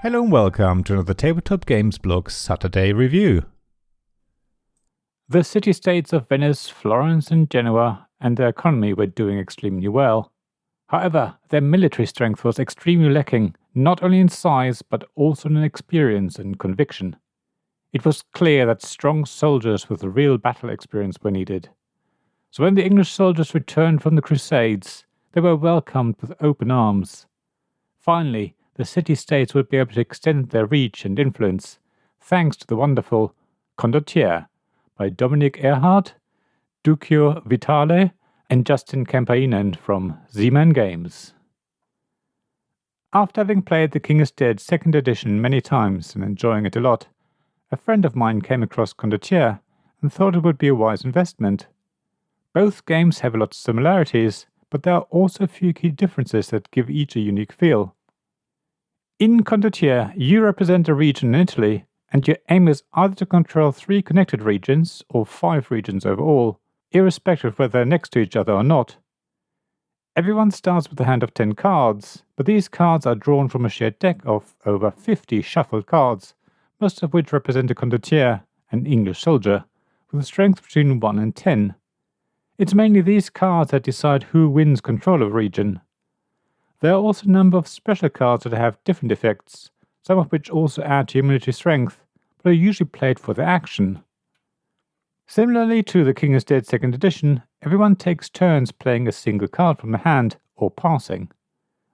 Hello and welcome to another Tabletop Games Blog Saturday review. The city-states of Venice, Florence and Genoa and their economy were doing extremely well. However, their military strength was extremely lacking, not only in size but also in experience and conviction. It was clear that strong soldiers with real battle experience were needed. So when the English soldiers returned from the Crusades, they were welcomed with open arms. Finally, the city-states would be able to extend their reach and influence, thanks to the wonderful Condottiere by Dominic Erhardt, Duccio Vitale, and Justin Campainen from Z-Man Games. After having played The King is Dead 2nd edition many times and enjoying it a lot, a friend of mine came across Condottiere and thought it would be a wise investment. Both games have a lot of similarities, but there are also a few key differences that give each a unique feel. In Condottiere, you represent a region in Italy, and your aim is either to control 3 connected regions or 5 regions overall, irrespective of whether they're next to each other or not. Everyone starts with a hand of 10 cards, but these cards are drawn from a shared deck of over 50 shuffled cards, most of which represent a Condottiere, an English soldier, with a strength between 1 and 10. It's mainly these cards that decide who wins control of a region. There are also a number of special cards that have different effects, some of which also add to your military strength, but are usually played for their action. Similarly to The King is Dead 2nd edition, everyone takes turns playing a single card from the hand, or passing.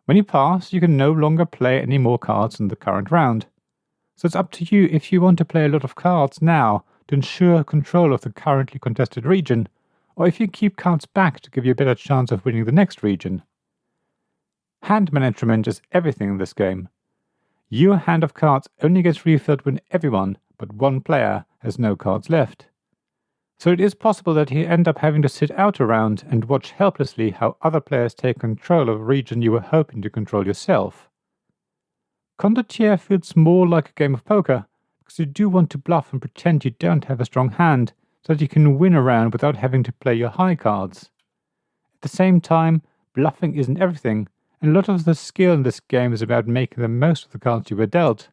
When you pass, you can no longer play any more cards in the current round. So it's up to you if you want to play a lot of cards now to ensure control of the currently contested region, or if you keep cards back to give you a better chance of winning the next region. Hand management is everything in this game. Your hand of cards only gets refilled when everyone but one player has no cards left. So it is possible that you end up having to sit out a round and watch helplessly how other players take control of a region you were hoping to control yourself. Condottiere feels more like a game of poker, because you do want to bluff and pretend you don't have a strong hand, so that you can win a round without having to play your high cards. At the same time, bluffing isn't everything, and a lot of the skill in this game is about making the most of the cards you were dealt,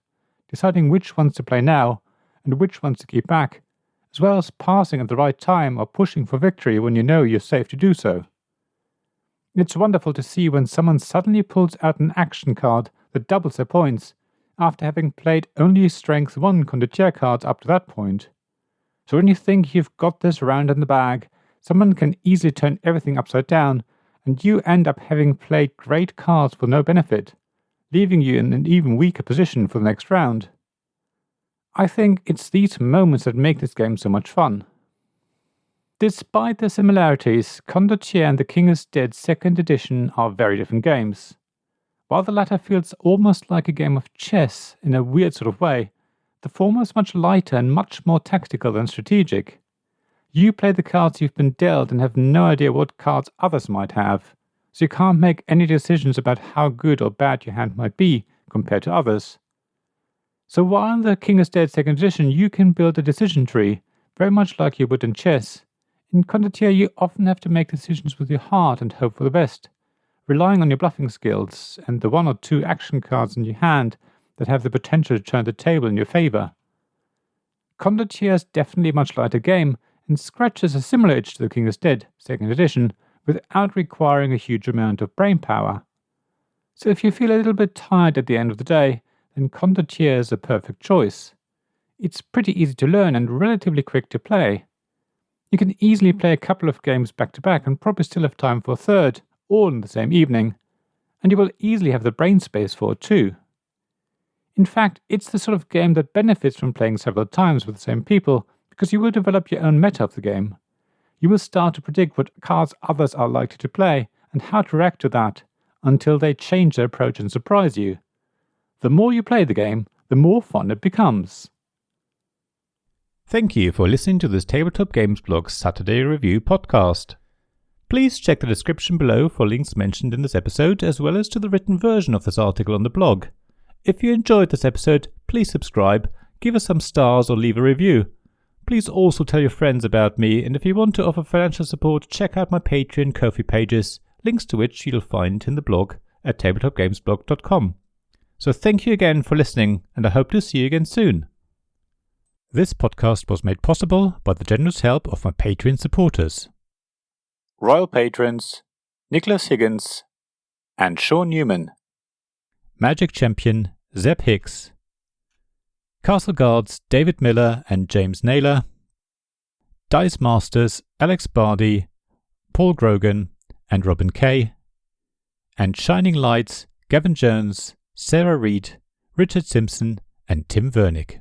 deciding which ones to play now, and which ones to keep back, as well as passing at the right time or pushing for victory when you know you're safe to do so. It's wonderful to see when someone suddenly pulls out an action card that doubles their points, after having played only Strength 1 Condottiere cards up to that point. So when you think you've got this round in the bag, someone can easily turn everything upside down, and you end up having played great cards for no benefit, leaving you in an even weaker position for the next round. I think it's these moments that make this game so much fun. Despite their similarities, Condottiere and The King is Dead 2nd edition are very different games. While the latter feels almost like a game of chess in a weird sort of way, the former is much lighter and much more tactical than strategic. You play the cards you've been dealt and have no idea what cards others might have, so you can't make any decisions about how good or bad your hand might be compared to others. So while in The King is Dead 2nd edition you can build a decision tree, very much like you would in chess, in Condottiere you often have to make decisions with your heart and hope for the best, relying on your bluffing skills and the 1 or 2 action cards in your hand that have the potential to turn the table in your favour. Condottiere is definitely a much lighter game, and scratches a similar itch to The King is Dead 2nd edition without requiring a huge amount of brain power. So if you feel a little bit tired at the end of the day, then Condottiere is a perfect choice. It's pretty easy to learn and relatively quick to play. You can easily play a couple of games back to back and probably still have time for a third, all in the same evening, and you will easily have the brain space for it too. In fact, it's the sort of game that benefits from playing several times with the same people, because you will develop your own meta of the game. You will start to predict what cards others are likely to play and how to react to that, until they change their approach and surprise you. The more you play the game, the more fun it becomes. Thank you for listening to this Tabletop Games Blog Saturday Review podcast. Please check the description below for links mentioned in this episode, as well as to the written version of this article on the blog. If you enjoyed this episode, please subscribe, give us some stars or leave a review. Please also tell your friends about me, and if you want to offer financial support, check out my Patreon and Ko-fi pages, links to which you'll find in the blog at tabletopgamesblog.com. So thank you again for listening, and I hope to see you again soon. This podcast was made possible by the generous help of my Patreon supporters. Royal Patrons Nicholas Higgins and Sean Newman. Magic Champion Zeb Hicks. Castle Guards David Miller and James Naylor. Dice Masters Alex Bardi, Paul Grogan and Robin Kay. And Shining Lights Gavin Jones, Sarah Reed, Richard Simpson and Tim Vernick.